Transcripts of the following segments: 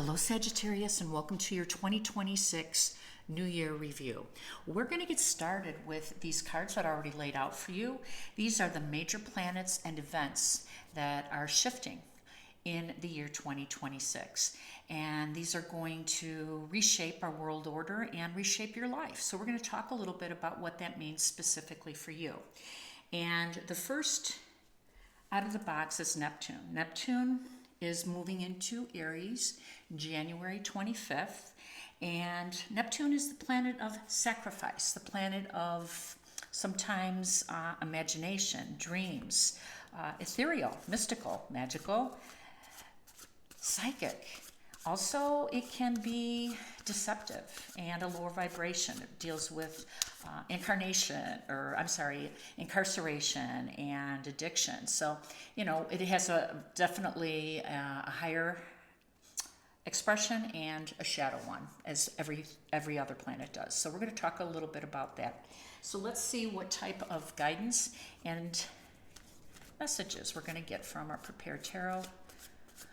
Hello Sagittarius, and welcome to your 2026 New Year review. We're going to get started with these cards that are already laid out for you. These are the major planets and events that are shifting in the year 2026. And these are going to reshape our world order and reshape your life. So we're going to talk a little bit about what that means specifically for you. And the first out of the box is Neptune. Neptune is moving into Aries January 25th. And Neptune is the planet of sacrifice, the planet of sometimes imagination, dreams, ethereal, mystical, magical, psychic. Also, it can be deceptive and a lower vibration. It deals with incarceration and addiction. So, it has definitely a higher expression and a shadow one, as every other planet does. So we're going to talk a little bit about that. So let's see what type of guidance and messages we're going to get from our prepared tarot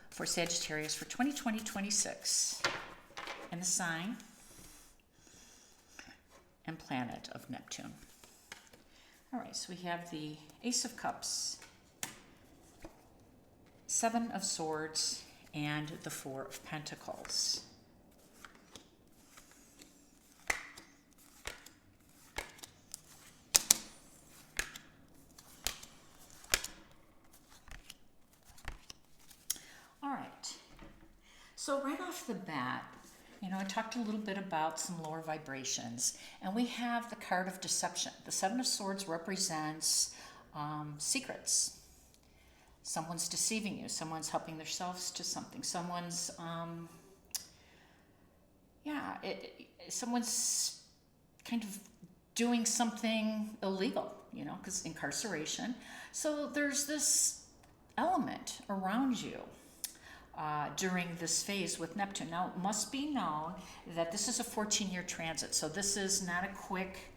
for Sagittarius for 2020-26 and the sign and planet of Neptune. All right, so we have the Ace of Cups, Seven of Swords, and the Four of Pentacles. All right, so right off the bat, I talked a little bit about some lower vibrations, and we have the card of deception. The Seven of Swords represents secrets. Someone's deceiving you. Someone's helping themselves to something. Someone's, someone's kind of doing something illegal, because incarceration. So there's this element around you during this phase with Neptune. Now, it must be known that this is a 14-year transit, so this is not a quick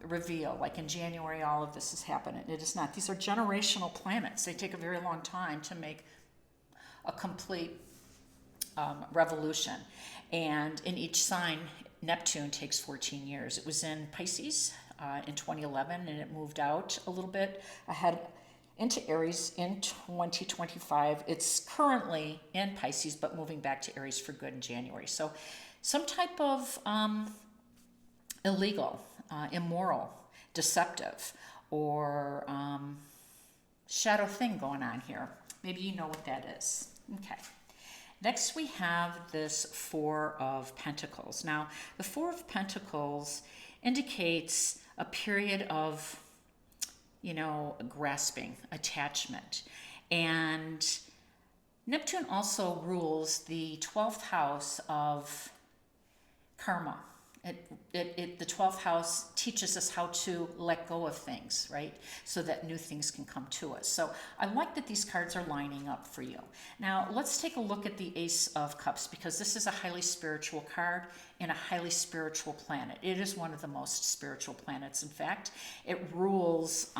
reveal. Like in January, all of this is happening. It is not. These are generational planets. They take a very long time to make a complete revolution. And in each sign, Neptune takes 14 years. It was in Pisces in 2011, and it moved out a little bit ahead into Aries in 2025. It's currently in Pisces, but moving back to Aries for good in January. So some type of illegal, immoral, deceptive, or shadow thing going on here. Maybe you know what that is. Okay. Next, we have this Four of Pentacles. Now, the Four of Pentacles indicates a period of grasping, attachment. And Neptune also rules the 12th house of karma. The 12th house teaches us how to let go of things, right? So that new things can come to us. So I like that these cards are lining up for you. Now, let's take a look at the Ace of Cups, because this is a highly spiritual card and a highly spiritual planet. It is one of the most spiritual planets, in fact. It rules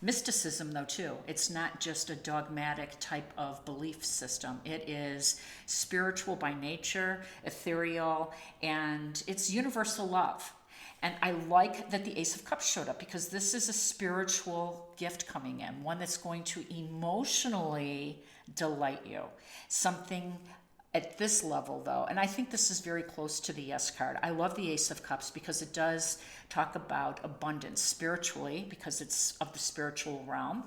mysticism, though, too. It's not just a dogmatic type of belief system. It is spiritual by nature, ethereal, and it's universal love. And I like that the Ace of Cups showed up, because this is a spiritual gift coming in, one that's going to emotionally delight you. Something at this level, though, and I think this is very close to the Yes card. I love the Ace of Cups because it does talk about abundance spiritually, because it's of the spiritual realm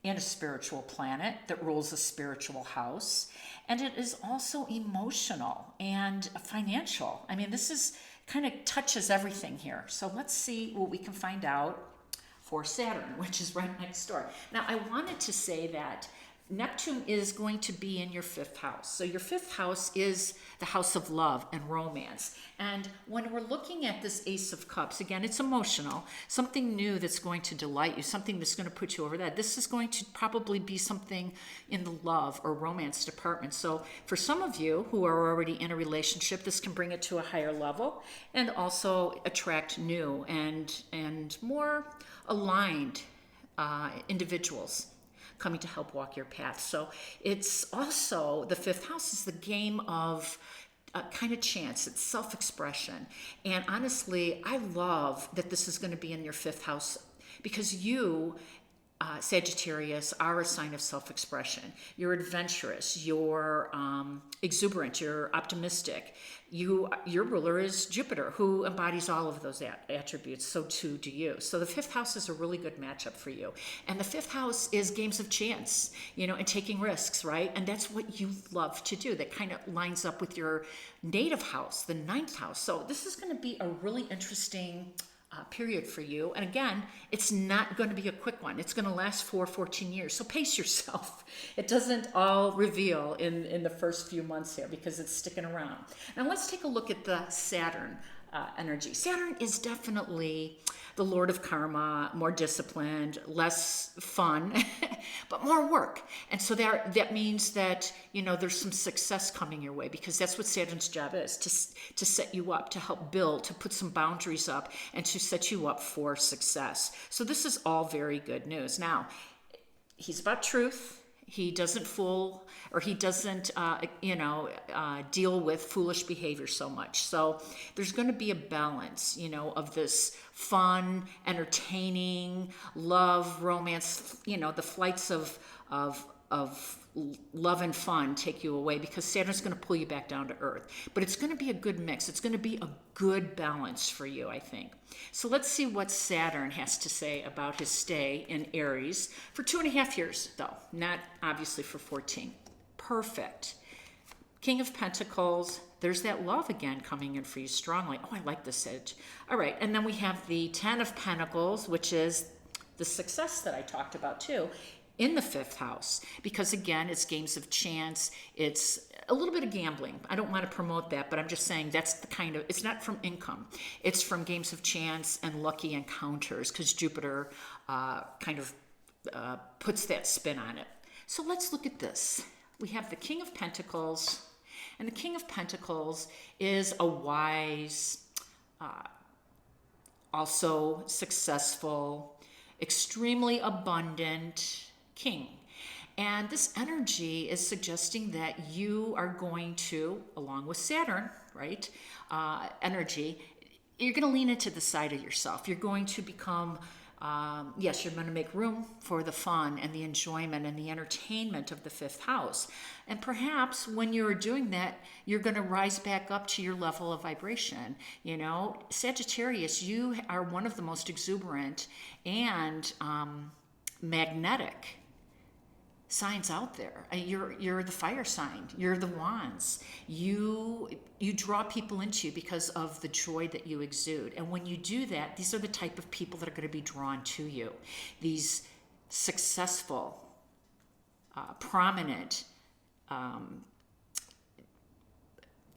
in a spiritual planet that rules a spiritual house. And it is also emotional and financial. I mean, this is kind of touches everything here. So let's see what we can find out for Saturn, which is right next door. Now, I wanted to say that Neptune is going to be in your 5th house. So your 5th house is the house of love and romance. And when we're looking at this Ace of Cups, again, it's emotional, something new that's going to delight you, something that's going to put you over that. This is going to probably be something in the love or romance department. So for some of you who are already in a relationship, this can bring it to a higher level and also attract new and more aligned individuals coming to help walk your path. So it's also, the fifth house is the game of kind of chance. It's self-expression. And honestly, I love that this is going to be in your fifth house, because you, Sagittarius, are a sign of self-expression. You're adventurous, you're exuberant, you're optimistic. Your ruler is Jupiter, who embodies all of those attributes. So too do you. So the fifth house is a really good matchup for you. And the fifth house is games of chance, and taking risks, right? And that's what you love to do. That kind of lines up with your native house, the ninth house. So this is going to be a really interesting period for you. And again, it's not going to be a quick one. It's going to last for 14 years. So pace yourself. It doesn't all reveal in the first few months here, because it's sticking around. Now let's take a look at the Saturn energy. Saturn is definitely the Lord of karma, more disciplined, less fun, but more work. And so that means that, there's some success coming your way, because that's what Saturn's job is, to set you up, to help build, to put some boundaries up, and to set you up for success. So this is all very good news. Now, he's about truth. He doesn't fool, or he doesn't, deal with foolish behavior so much. So there's going to be a balance, of this fun, entertaining, love, romance, the flights of love and fun take you away, because Saturn's going to pull you back down to earth. But it's going to be a good mix. It's going to be a good balance for you, I think. So let's see what Saturn has to say about his stay in Aries for 2.5 years, though, not obviously for 14. Perfect. King of Pentacles. There's that love again coming in for you strongly. Oh, I like this edge. All right, and then we have the Ten of Pentacles, which is the success that I talked about too, in the fifth house, because again, it's games of chance. It's a little bit of gambling. I don't want to promote that, but I'm just saying that's the kind of, it's not from income. It's from games of chance and lucky encounters, because Jupiter puts that spin on it. So let's look at this. We have the King of Pentacles, and the King of Pentacles is a wise, also successful, extremely abundant king. And this energy is suggesting that you are going to, along with Saturn, right, energy, you're going to lean into the side of yourself. You're going to become, yes, you're going to make room for the fun and the enjoyment and the entertainment of the fifth house. And perhaps when you're doing that, you're going to rise back up to your level of vibration. Sagittarius, you are one of the most exuberant and magnetic signs out there. You're the fire sign. You're the wands. You draw people into you because of the joy that you exude. And when you do that, these are the type of people that are going to be drawn to you. These successful, prominent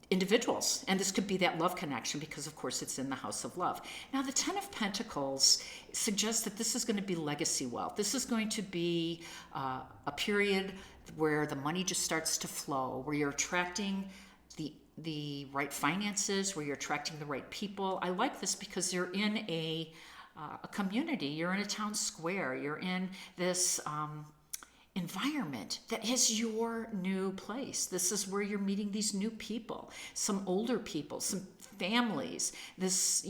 individuals. And this could be that love connection, because of course it's in the house of love. Now the Ten of Pentacles suggests that this is going to be legacy wealth. This is going to be a period where the money just starts to flow, where you're attracting the right finances, where you're attracting the right people. I like this because you're in a community, you're in a town square, you're in this environment that is your new place. This is where you're meeting these new people, some older people, some families, this,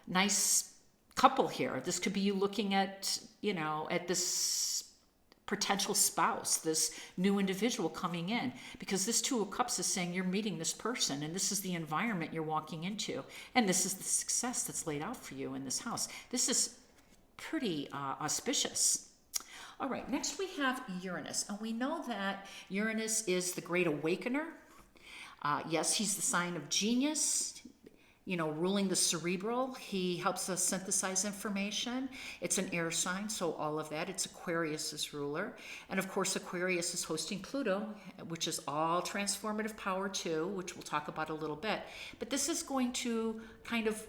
nice couple here. This could be you looking at, at this potential spouse, this new individual coming in, because this Two of Cups is saying you're meeting this person, and this is the environment you're walking into, and this is the success that's laid out for you in this house. This is pretty auspicious. All right, next we have Uranus, and we know that Uranus is the great awakener. Yes, he's the sign of genius, ruling the cerebral. He helps us synthesize information. It's an air sign, so all of that. It's Aquarius's ruler. And of course, Aquarius is hosting Pluto, which is all transformative power too, which we'll talk about a little bit. But this is going to kind of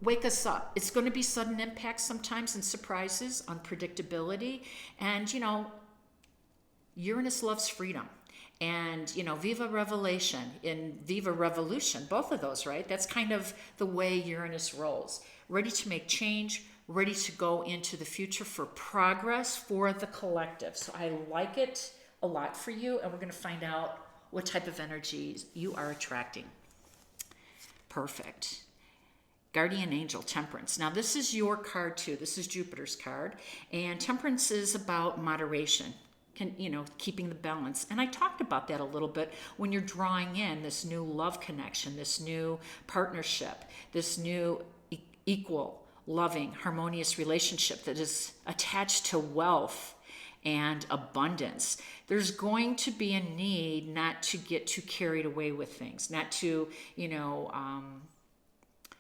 wake us up. It's going to be sudden impacts sometimes, and surprises, unpredictability. And, Uranus loves freedom. And, Viva Revelation and Viva Revolution, both of those, right? That's kind of the way Uranus rolls. Ready to make change, ready to go into the future for progress for the collective. So I like it a lot for you, and we're going to find out what type of energies you are attracting. Perfect. Guardian Angel, Temperance. Now this is your card too. This is Jupiter's card, and Temperance is about moderation, keeping the balance. And I talked about that a little bit when you're drawing in this new love connection, this new partnership, this new equal, loving, harmonious relationship that is attached to wealth and abundance. There's going to be a need not to get too carried away with things, not to,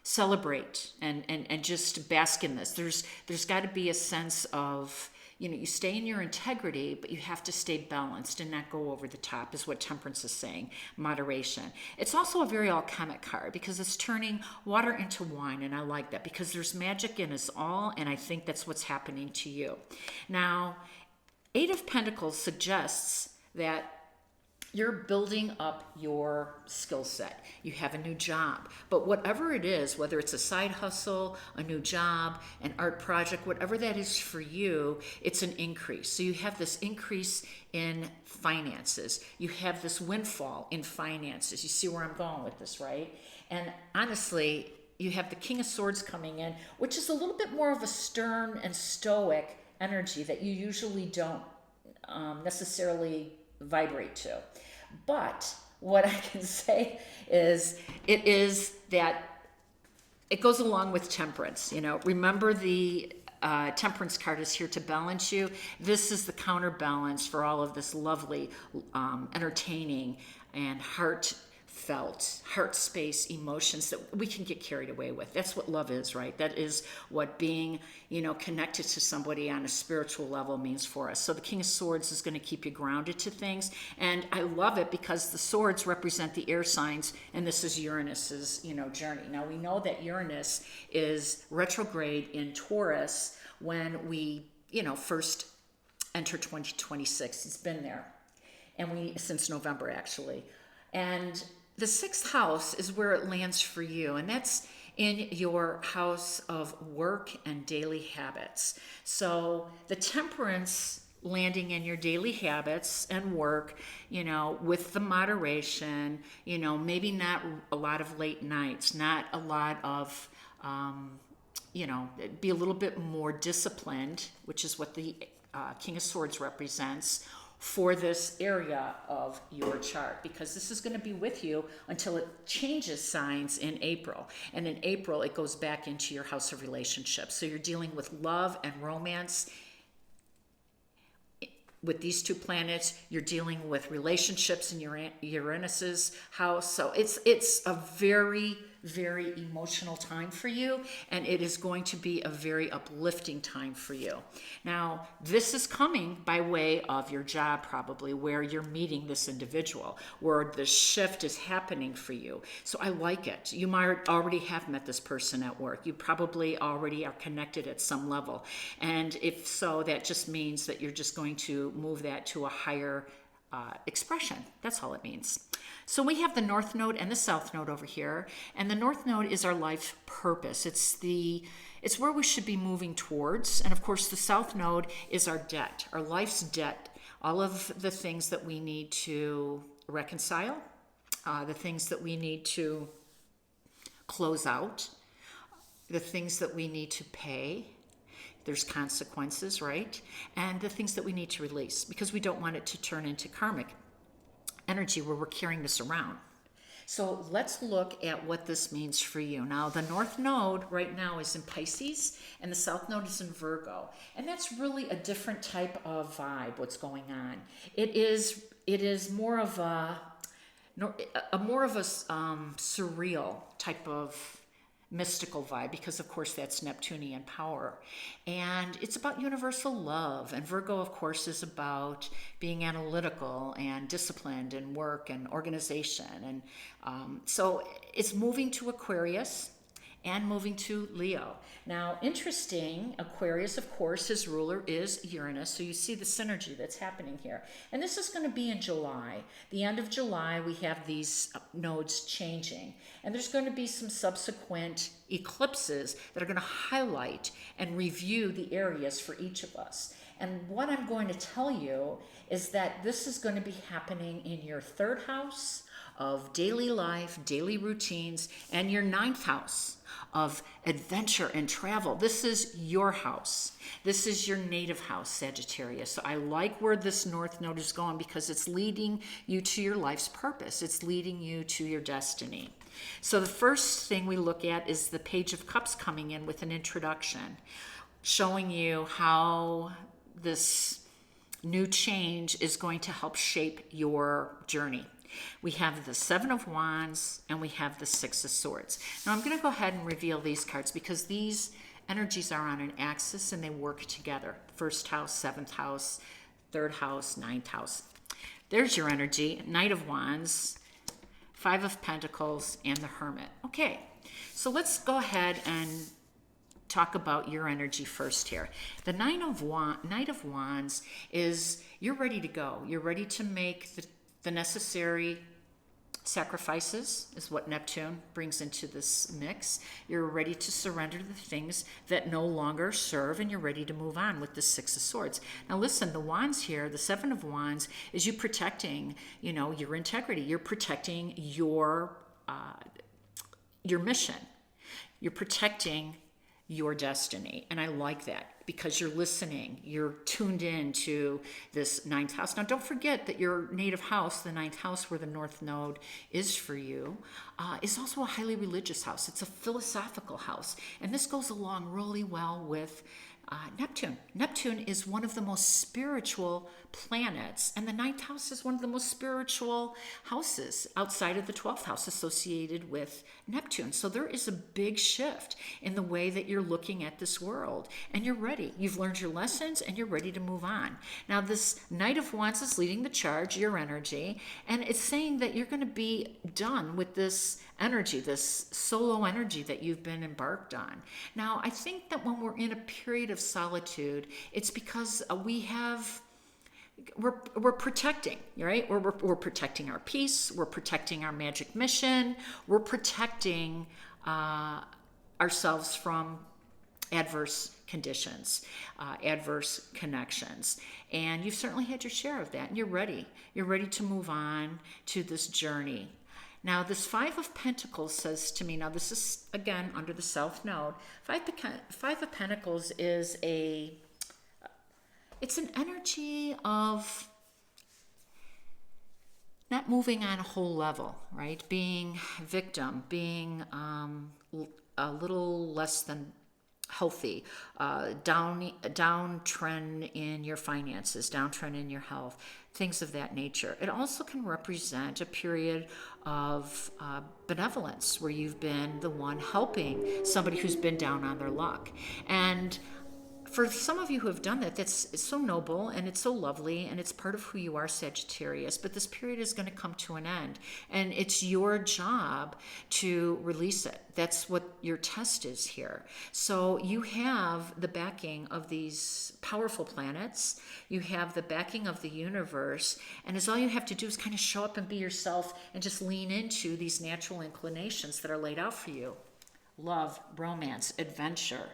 celebrate and just bask in this. There's got to be a sense of, you stay in your integrity, but you have to stay balanced and not go over the top, is what Temperance is saying. Moderation. It's also a very alchemic card because it's turning water into wine, and I like that because there's magic in us all, and I think that's what's happening to you. Now, Eight of Pentacles suggests that you're building up your skill set. You have a new job. But whatever it is, whether it's a side hustle, a new job, an art project, whatever that is for you, it's an increase. So you have this increase in finances. You have this windfall in finances. You see where I'm going with this, right? And honestly, you have the King of Swords coming in, which is a little bit more of a stern and stoic energy that you usually don't necessarily vibrate to. But what I can say is that it goes along with Temperance. Remember the Temperance card is here to balance you. This is the counterbalance for all of this lovely, entertaining and heart space emotions that we can get carried away with. That's what love is, right? That is what being, connected to somebody on a spiritual level means for us. So the King of Swords is going to keep you grounded to things. And I love it because the swords represent the air signs, and this is Uranus's, journey. Now we know that Uranus is retrograde in Taurus when we, first enter 2026. It's been there. And since November, actually. And the sixth house is where it lands for you, and that's in your house of work and daily habits. So the Temperance landing in your daily habits and work, with the moderation, maybe not a lot of late nights, not a lot of, be a little bit more disciplined, which is what the King of Swords represents, for this area of your chart, because this is going to be with you until it changes signs in April. And in April, it goes back into your house of relationships. So you're dealing with love and romance. With these two planets, you're dealing with relationships in Uranus's house. So it's a very, very emotional time for you, and it is going to be a very uplifting time for you. Now, this is coming by way of your job, probably, where you're meeting this individual, where the shift is happening for you. So I like it. You might already have met this person at work. You probably already are connected at some level. And if so, that just means that you're just going to move that to a higher expression. That's all it means. So we have the North Node and the South Node over here, and the North Node is our life purpose. It's where we should be moving towards, and of course the South Node is our debt, our life's debt, all of the things that we need to reconcile, the things that we need to close out, the things that we need to pay. There's consequences, right? And the things that we need to release, because we don't want it to turn into karmic energy where we're carrying this around. So let's look at what this means for you. Now, the North Node right now is in Pisces, and the South Node is in Virgo. And that's really a different type of vibe, what's going on. It is more of a surreal type of mystical vibe, because of course that's Neptunian power, and it's about universal love. And Virgo, of course, is about being analytical and disciplined and work and organization, and so it's moving to Aquarius, and moving to Leo. Now, interesting, Aquarius, of course, his ruler is Uranus. So you see the synergy that's happening here. And this is going to be in July. The end of July, we have these nodes changing. And there's going to be some subsequent eclipses that are going to highlight and review the areas for each of us. And what I'm going to tell you is that this is going to be happening in your third house of daily life, daily routines, and your ninth house of adventure and travel. This is your house. This is your native house, Sagittarius. So I like where this north node is going because it's leading you to your life's purpose. It's leading you to your destiny. So the first thing we look at is the Page of Cups coming in with an introduction, showing you how this new change is going to help shape your journey. We have the Seven of Wands and we have the Six of Swords. Now I'm going to go ahead and reveal these cards because these energies are on an axis and they work together. First house, seventh house, third house, ninth house. There's your energy. Knight of Wands, Five of Pentacles, and the Hermit. Okay, so let's go ahead and talk about your energy first here. The Knight of Wands is you're ready to go. You're ready to make the necessary sacrifices, is what Neptune brings into this mix. You're ready to surrender the things that no longer serve, and you're ready to move on with the Six of Swords. Now listen, the Wands here, the Seven of Wands, is you protecting, your integrity. You're protecting your mission. You're protecting your destiny. And I like that because you're listening, you're tuned in to this ninth house. Now, don't forget that your native house, the ninth house where the north node is for you, is also a highly religious house. It's a philosophical house. And this goes along really well with Neptune. Neptune is one of the most spiritual planets, and the ninth house is one of the most spiritual houses outside of the 12th house associated with Neptune. So there is a big shift in the way that you're looking at this world, and you're ready. You've learned your lessons, and you're ready to move on. Now, this Knight of Wands is leading the charge, your energy, and it's saying that you're going to be done with this energy, this solo energy that you've been embarked on. Now, I think that when we're in a period of solitude, it's because we're protecting, right? We're protecting our peace. We're protecting our magic mission. We're protecting ourselves from adverse conditions, adverse connections. And you've certainly had your share of that, and you're ready. You're ready to move on to this journey. Now, this Five of Pentacles says to me, now this is, again, under the South Node. Five of Pentacles is it's an energy of not moving on a whole level, right? Being victim, being a little less than healthy, downtrend in your finances, downtrend in your health, things of that nature. It also can represent a period of benevolence where you've been the one helping somebody who's been down on their luck. And for some of you who have done that, it's so noble and it's so lovely and it's part of who you are, Sagittarius. But this period is going to come to an end, and it's your job to release it. That's what your test is here. So you have the backing of these powerful planets. You have the backing of the universe, and all you have to do is kind of show up and be yourself and just lean into these natural inclinations that are laid out for you. Love, romance, adventure.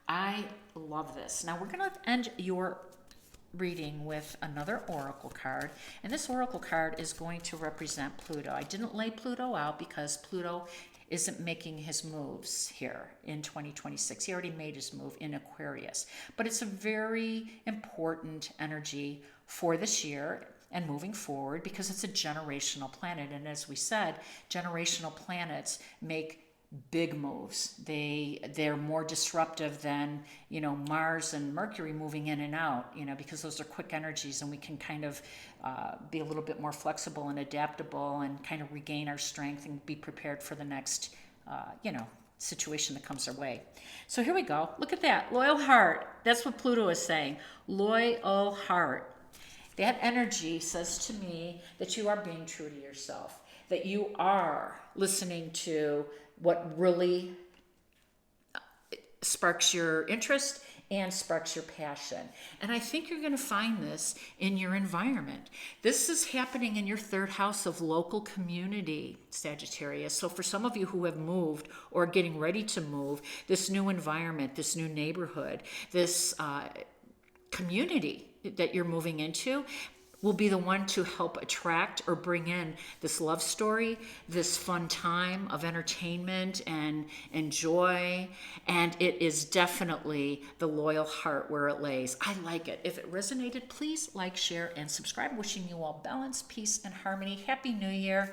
I love this. Now we're going to end your reading with another oracle card, and this oracle card is going to represent Pluto. I didn't lay Pluto out because Pluto isn't making his moves here in 2026. He already made his move in Aquarius, but it's a very important energy for this year and moving forward because it's a generational planet. And as we said, generational planets make big moves. They're more disruptive than, Mars and Mercury moving in and out, because those are quick energies, and we can kind of be a little bit more flexible and adaptable and kind of regain our strength and be prepared for the next, situation that comes our way. So here we go. Look at that. Loyal heart. That's what Pluto is saying. Loyal heart. That energy says to me that you are being true to yourself, that you are listening to what really sparks your interest and sparks your passion. And I think you're going to find this in your environment. This is happening in your third house of local community, Sagittarius. So for some of you who have moved or getting ready to move, this new environment, this new neighborhood, this community that you're moving into will be the one to help attract or bring in this love story, this fun time of entertainment and joy. And it is definitely the loyal heart where it lays. I like it. If it resonated, please like, share, and subscribe. Wishing you all balance, peace, and harmony. Happy New Year.